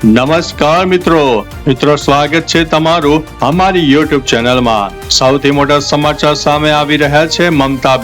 નમસ્કાર મિત્રો સ્વાગત છે તમારું અમારી યુટ્યુબ ચેનલમાં। સૌથી મોટા સમાચાર સામે આવી રહ્યા છે મમતા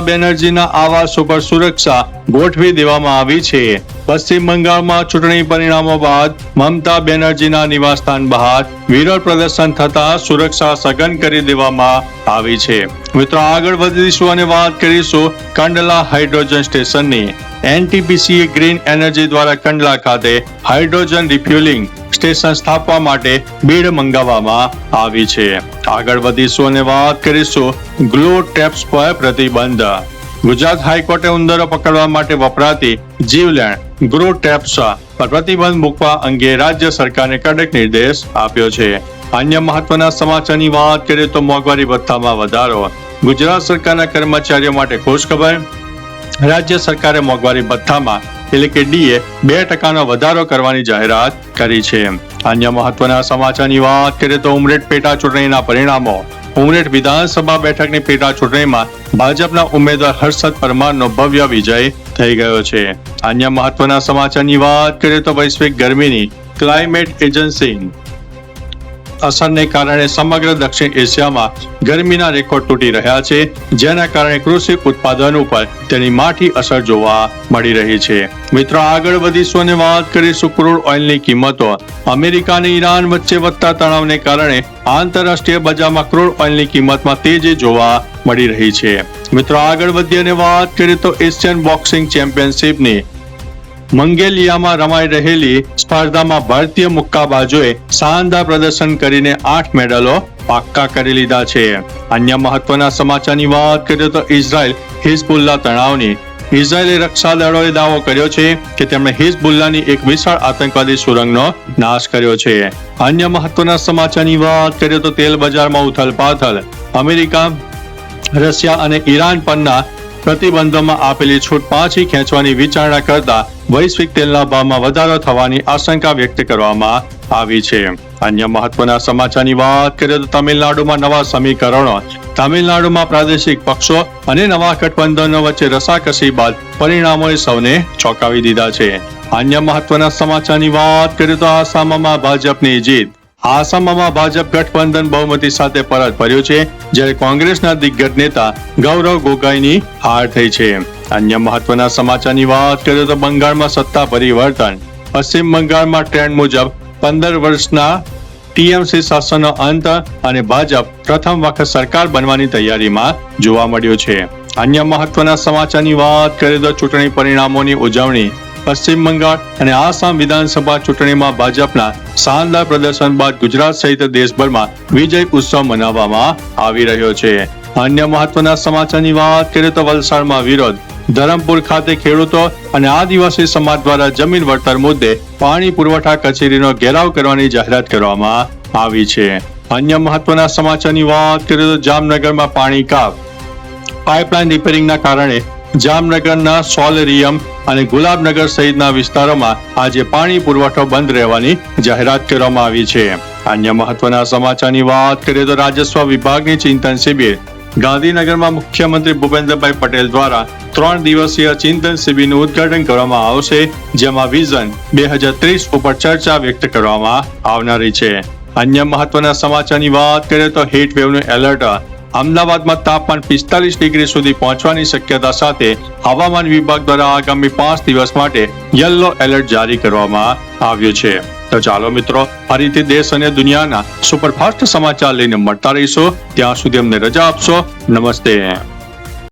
બેનર્જીના આવાસ ઉપર સુરક્ષા ગોઠવી દેવામાં આવી છે। પશ્ચિમ બંગાળમાં ચૂંટણી પરિણામો બાદ મમતા બેનર્જીના નિવાસસ્થાન બહાર વિરોધ પ્રદર્શન થતા સુરક્ષા સઘન કરી દેવામાં આવી છે। મિત્રો આગળ વધીશું અને વાત કરીશું કંડલા હાઇડ્રોજન સ્ટેશનની। NTPC ગ્રીન એનર્જી દ્વારા કંડલા ખાતે હાઇડ્રોજન રિફ્યુલિંગ સ્ટેશન સ્થાપવા માટે બીડ મંગાવવામાં આવી છે। આગળ વધીશું અને વાત કરીશું ગ્લો ટ્રેપ્સ પર પ્રતિબંધ। ગુજરાત હાઈકોર્ટે ઉંદરો પકડવા માટે વપરાતી જીવલેણ ગ્લો ટ્રેપ્સ પર પ્રતિબંધ મૂકવા અંગે રાજ્ય સરકારને કડક નિર્દેશ આપ્યો છે। અન્ય મહત્વના સમાચારની વાત કરીએ તો મોંઘવારી ભથ્થામાં વધારો। ગુજરાત સરકારના કર્મચારીઓ માટે ખુશખબર। રાજ્ય સરકારે મોંઘવારી ભથ્થામાં એટલે કે DA 2% વધારો કરવાની જાહેરાત કરી છે। અન્ય મહત્વના સમાચારની વાત કરીએ તો ઉમરેઠ પેટા ચૂંટણીના પરિણામો। ઉમરેઠ વિધાનસભા બેઠકની પેટા ચૂંટણીમાં ભાજપના ઉમેદવાર હર્ષદ પરમારનો ભવ્ય વિજય થઈ ગયો છે। અન્ય મહત્વના સમાચારની વાત કરીએ તો વૈશ્વિક ગરમીની ક્લાઇમેટ એજન્સી અસરને કારણે સમગ્ર દક્ષિણ એશિયામાં ગરમીના રેકોર્ડ તૂટી રહ્યા છે, જેના કારણે કૃષિ ઉત્પાદન ઉપર તેની માઠી અસર જોવા મળી રહી છે। મિત્રો આગળ વધીશું અને વાત કરીશું ક્રૂડ ઓઇલની કિંમતો। અમેરિકા અને ઈરાન વચ્ચે વધતા તણાવને કારણે આંતરરાષ્ટ્રીય બજારમાં ક્રૂડ ઓઇલની કિંમતમાં તેજી જોવા મળી રહી છે। મિત્રો આગળ વધી અને વાત કરીએ તો એશિયન બોક્સિંગ ચેમ્પિયનશિપની મંગોલિયામાં રમાઈ રહેલી સ્પર્ધામાં ભારતીય મુક્કાબાજોએ શાનદાર પ્રદર્શન કરીને 8 મેડલો પાક્કા કરી લીધા છે। અન્ય મહત્વના સમાચારની વાત કરીએ તો ઇઝરાયલ હિઝબુલ્લા તણાવની। ઇઝરાયેલી રક્ષા દળોએ દાવો કર્યો છે કે તેમણે હિઝબુલ્લાની એક વિશાળ આતંકવાદી સુરંગનો નાશ કર્યો છે। અન્ય મહત્વના સમાચારની વાત કરીએ તો તેલ બજારમાં ઉથલપાથલ। અમેરિકા, રશિયા અને ઈરાન પરના પ્રતિબંધોમાં આપેલી છૂટ પાછી ખેંચવાની વિચારણા કરતા વૈશ્વિક તેલના ભાવમાં વધારો થવાની આશંકા વ્યક્ત કરવામાં આવી છે। અન્ય મહત્વના સમાચારની વાત કરીએ તો તમિલનાડુમાં નવા સમીકરણો। તમિલનાડુમાં પ્રાદેશિક પક્ષો અને નવા ગઠબંધનો વચ્ચે રસાકસી બાદ પરિણામોએ સૌને ચોંકાવી દીધા છે। અન્ય મહત્વના સમાચારની વાત કરીએ તો આસામમાં ભાજપની જીત। આસામમાં ભાજપ ગઠબંધન બહુમતી સાથે પરત ફર્યું છે, જ્યારે કોંગ્રેસના દિગ્ગજ નેતા ગૌરવ ગોગોઈની હાર થઈ છે। અન્ય મહત્વના સમાચારની વાત કરીએ તો બંગાળમાં સત્તા પરિવર્તન। પશ્ચિમ બંગાળમાં ટ્રેન્ડ મુજબ 15 વર્ષના TMC શાસનનો અંત અને ભાજપ પ્રથમ વખત સરકાર બનવાની તૈયારીમાં જોવા મળ્યું છે। અન્ય મહત્વના સમાચારની વાત કરીએ તો ચૂંટણી પરિણામોની ઉજવણી। પશ્ચિમ બંગાળ અને આસામ વિધાનસભા ચૂંટણીમાં ભાજપના શાનદાર પ્રદર્શન બાદ ગુજરાત સહિત દેશભરમાં વિજય ઉત્સવ મનાવવામાં આવી રહ્યો છે। અન્ય મહત્વના સમાચારની વાત કરીએ તો વલસાડમાં વિરોધ। ધરમપુર ખાતે ખેડૂતો અને આદિવાસી સમાજ દ્વારા જમીન વળતર મુદ્દે પાણી પુરવઠા કચેરીનો ઘેરાવ કરવાની જાહેરાત કરવામાં આવી છે। અન્ય મહત્વના સમાચારની વાત કરીએ તો જામનગરમાં પાણી કાપ। પાઇપલાઇન રિપેરિંગના કારણે જામનગરના સોલરિયમ અને ગુલાબનગર સહિતના વિસ્તારોમાં આજે પાણી પુરવઠો બંધ રહેવાની જાહેરાત કરવામાં આવી છે। અન્ય મહત્વના સમાચારની વાત કરીએ તો રાજસ્વ વિભાગની ચિંતન શિબિર। ગાંધીનગરમાં મુખ્યમંત્રી ભૂપેન્દ્રભાઈ પટેલ દ્વારા 3 દિવસીય ચિંતન શિબિરનું ઉદ્ઘાટન કરવામાં આવશે, જેમાં વિઝન 2030 ઉપર ચર્ચા વ્યક્ત કરવામાં આવનારી છે। અન્ય મહત્વના સમાચારની વાત કરીએ તો હીટ વેવનું એલર્ટ। અમદાવાદમાં તાપમાન 45 ડિગ્રી સુધી પહોંચવાની શક્યતા સાથે હવામાન વિભાગ દ્વારા આગામી 5 દિવસ માટે યલો એલર્ટ જારી કરવામાં આવ્યું છે। તો ચાલો મિત્રો, ફરીથી દેશ અને દુનિયાના સુપરફાસ્ટ સમાચાર લઈને મળતા રહીશું। ત્યાં સુધી અમને રજા આપશો। નમસ્તે।